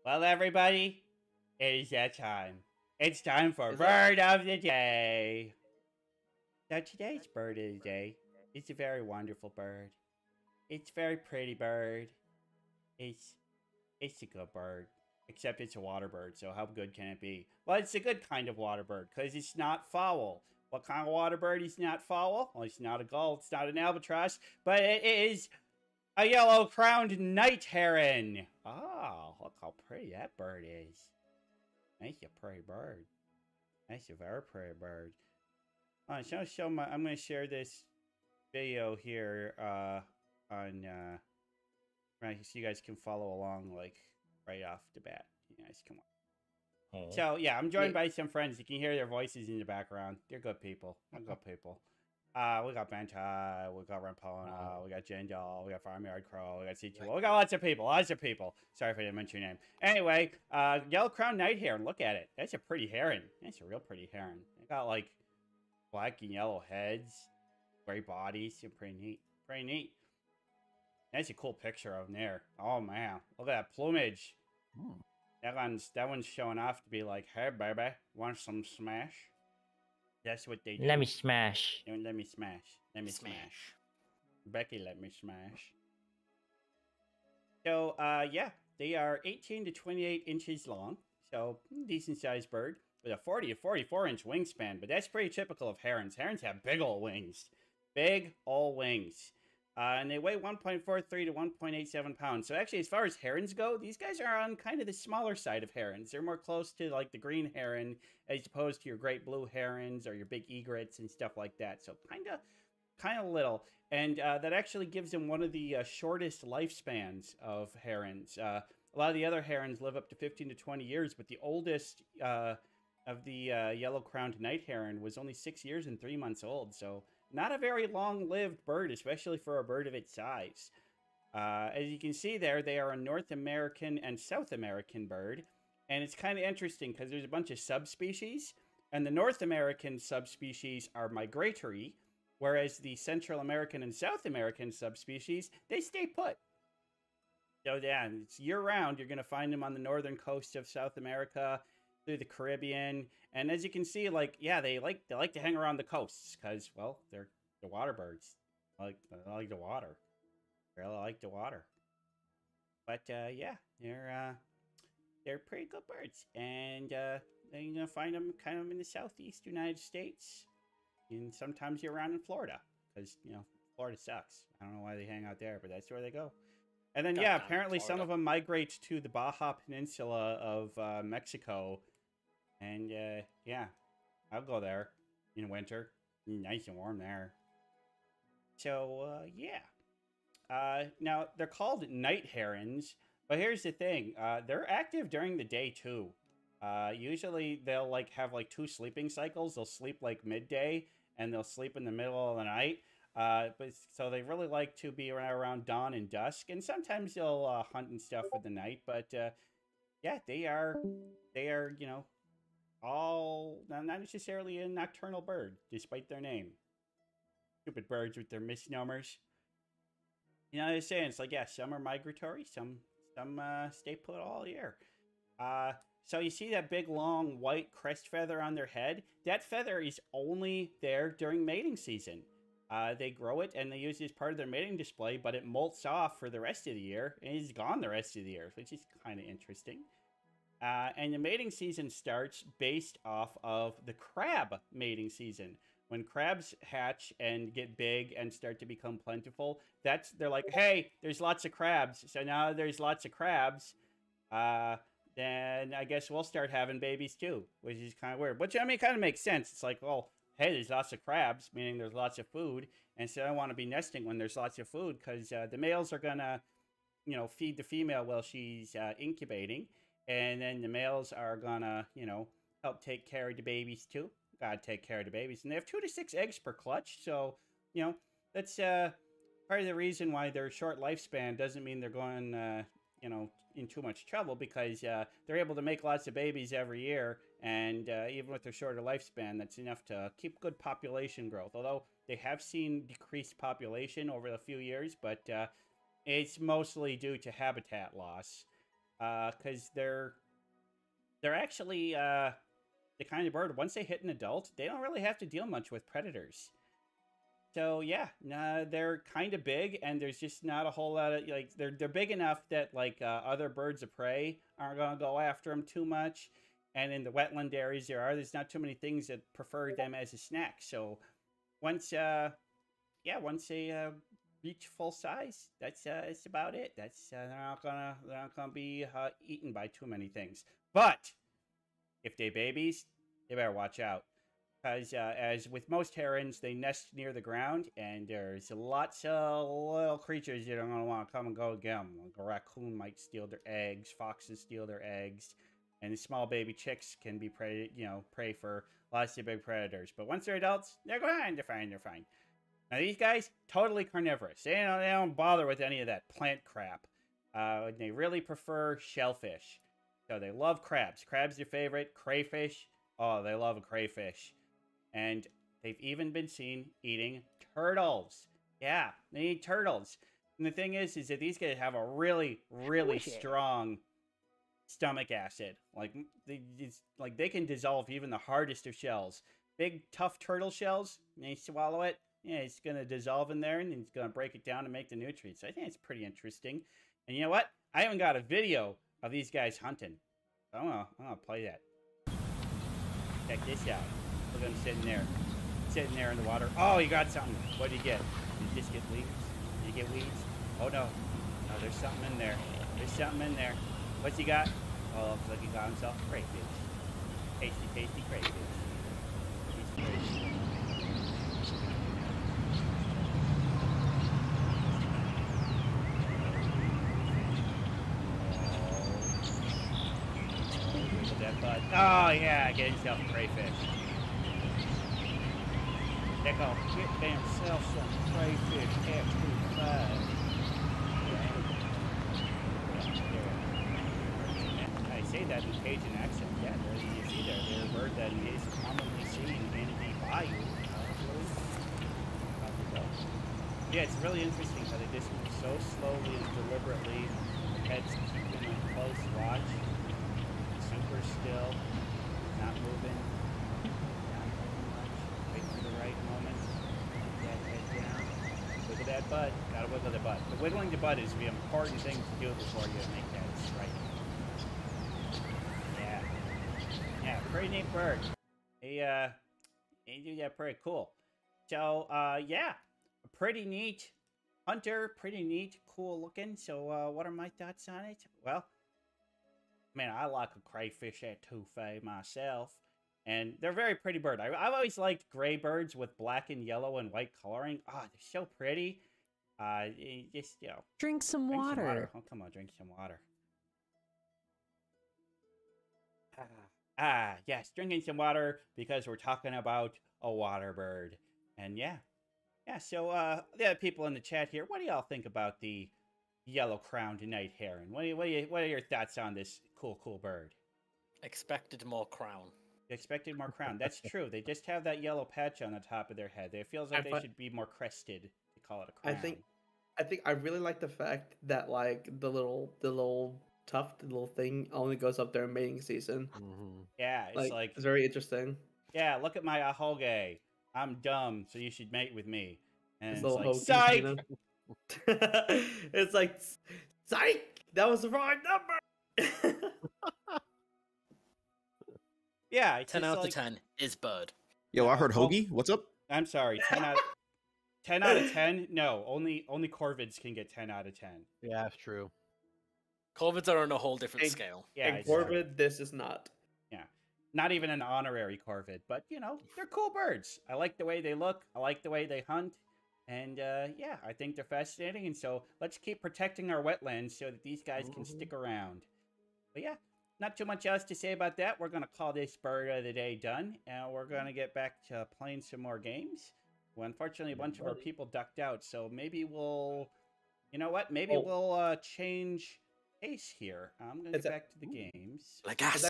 Well, everybody, it is that time. It's time for Bird of the Day. So today's bird of the day is a very wonderful bird. It's a very pretty bird. It's it's a good bird. Except it's a water bird, so how good can it be? Well, it's a good kind of water bird, because it's not foul. What kind of water bird is not foul? Well, it's not a gull, it's not an albatross, but it is a yellow-crowned night heron. Oh, look how pretty that bird is. That's a pretty bird. That's a very pretty bird. All right, so I'm going to share this video here on right, so you guys can follow along like right off the bat. You guys, come on. Oh. So yeah, I'm joined by some friends. You can hear their voices in the background. They're good people. They're good people. We got Bentai, we got Rampona, we got Jindal, we got Farmyard Crow, we got C2. We got lots of people, Sorry if I didn't mention your name. Anyway, Yellow Crown Night Heron. Look at it. That's a pretty heron. That's a real pretty heron. They got like black and yellow heads, gray bodies. They're pretty neat. Pretty neat. That's a cool picture of them there. Oh man, look at that plumage. That one's showing off to be like, hey baby, want some smash? That's what they do. Let me smash. Let me smash. Let me smash. Becky, let me smash. So, yeah, they are 18 to 28 inches long. So, decent sized bird with a 40 to 44 inch wingspan. But that's pretty typical of herons. Herons have big old wings. Big old wings. And they weigh 1.43 to 1.87 pounds. So actually, as far as herons go, these guys are on kind of the smaller side of herons. They're more close to like the green heron as opposed to your great blue herons or your big egrets and stuff like that. So kind of little. And that actually gives them one of the shortest lifespans of herons. A lot of the other herons live up to 15 to 20 years, but the oldest of the yellow-crowned night heron was only 6 years and 3 months old. So not a very long-lived bird, especially for a bird of its size. As you can see there, they are a North American and South American bird. And it's kind of interesting because there's a bunch of subspecies. And the North American subspecies are migratory, whereas the Central American and South American subspecies, they stay put. So yeah, it's year-round. You're going to find them on the northern coast of South America, through the Caribbean, and as you can see, like, yeah, they like to hang around the coasts because, well, they're water birds. They like the water. They really like the water. But yeah, they're pretty good birds, and you're gonna find them kind of in the southeast United States, and sometimes you're around in Florida because Florida sucks. I don't know why they hang out there, but that's where they go. And then yeah, apparently some of them migrate to the Baja Peninsula of Mexico. And, yeah, I'll go there in winter. Nice and warm there. So, yeah. Now, they're called night herons, but here's the thing. They're active during the day, too. Usually, they'll, like, have, like, 2 sleeping cycles. They'll sleep, like, midday, and they'll sleep in the middle of the night. So they really like to be around dawn and dusk, and sometimes they'll hunt and stuff for the night. But, yeah, they are, all not necessarily a nocturnal bird, despite their name. Stupid birds with their misnomers. I was saying, it's like, yeah, some are migratory, some stay put all year. So you see that big, long, white crest feather on their head? That feather is only there during mating season. They grow it, and they use it as part of their mating display, but it molts off for the rest of the year, and is gone the rest of the year, which is kind of interesting. And the mating season starts based off of the crab mating season. When crabs hatch and get big and start to become plentiful, they're like, hey, there's lots of crabs. So now there's lots of crabs. Then I guess we'll start having babies too, which is kind of weird. Which, I mean, kind of makes sense. It's like, well, hey, there's lots of crabs, meaning there's lots of food. And so I want to be nesting when there's lots of food because the males are going to, feed the female while she's incubating. And then the males are gonna, help take care of the babies too. Gotta take care of the babies. And they have 2 to 6 eggs per clutch. So, that's part of the reason why their short lifespan doesn't mean they're going, in too much trouble, because they're able to make lots of babies every year. And even with their shorter lifespan, that's enough to keep good population growth. Although they have seen decreased population over a few years, but it's mostly due to habitat loss, because they're actually the kind of bird, once they hit an adult, they don't really have to deal much with predators. So yeah, nah, they're kind of big, and there's just not a whole lot of like they're big enough that like other birds of prey aren't gonna go after them too much. And in the wetland areas there's not too many things that prefer them as a snack. So once once they reach full size, that's about it. That's they're not gonna be eaten by too many things. But if they babies, they better watch out. Because as with most herons, they nest near the ground, and there's lots of little creatures that are going to want to come and go get them. Like a raccoon might steal their eggs, foxes steal their eggs, and the small baby chicks can be prey for lots of big predators. But once they're adults, they're fine, they're fine. Now these guys, totally carnivorous. They don't bother with any of that plant crap. They really prefer shellfish. So they love crabs. Crabs their favorite. Crayfish, oh, they love a crayfish. And they've even been seen eating turtles. Yeah, they eat turtles. And the thing is that these guys have a really, really strong stomach acid. Like they can dissolve even the hardest of shells. Big, tough turtle shells, they swallow it, yeah, it's going to dissolve in there, and it's going to break it down to make the nutrients. So I think it's pretty interesting. And you know what? I haven't got a video of these guys hunting. So I'm gonna play that. Check this out. Look at him sitting there in the water. Oh, you got something. What did you get? Did you just get weeds? Did you get weeds? Oh no. No, there's something in there. There's something in there. What's he got? Oh, looks like he got himself a crayfish. Tasty, tasty crayfish. Tasty crayfish. That bud. Oh yeah, get himself a crayfish. They're gonna get themselves some crayfish F25. I say that in Cajun accent. Yeah, you see they're a bird that is commonly seen in the bayou. Yeah, it's really interesting how they just move so slowly and deliberately. Heads keeping a close watch. Super still, not moving, not moving much. Wait for the right moment. That head down. Wiggle that butt. Gotta wiggle the butt. The wiggling the butt is the important thing to do before you make that strike. Yeah. Yeah, pretty neat bird. They do that pretty cool. So, yeah, a pretty neat hunter, pretty neat, cool looking. So, what are my thoughts on it? Well, man, I like a crayfish etouffee myself, and they're a very pretty bird. I've always liked gray birds with black and yellow and white coloring. Ah, they're so pretty. Just, you know. Drink some water. Oh, come on, drink some water. Yes, drinking some water because we're talking about a water bird. And yeah. So, the other people in the chat here, what do y'all think about the yellow-crowned night heron? What are your thoughts on this cool bird? Expected more crown. Expected more crown. That's true. They just have that yellow patch on the top of their head. It feels like they should be more crested to call it a crown. I think I really like the fact that like the little tuft, the little thing only goes up there in mating season. Mm-hmm. Yeah, it's very interesting. Yeah, look at my ahoge. I'm dumb, so you should mate with me. And it's like, psych! You know? It's like, psych! That was the wrong number! Yeah, it's 10 out of 10 is bird. Yo, I heard hoagie. What's up? I'm sorry, 10 out of 10? No, only corvids can get 10 out of 10. Yeah, that's true. Corvids are on a whole different scale. Yeah, and corvid, this is not. Yeah, not even an honorary corvid, but, you know, they're cool birds. I like the way they look. I like the way they hunt. And, yeah, I think they're fascinating. And so let's keep protecting our wetlands so that these guys can stick around. But, yeah, not too much else to say about that. We're going to call this bird of the day done. And we're going to get back to playing some more games. Well, unfortunately, a bunch of our people ducked out. So maybe we'll, you know what? Maybe we'll change pace here. I'm going to get back to the games. Like us.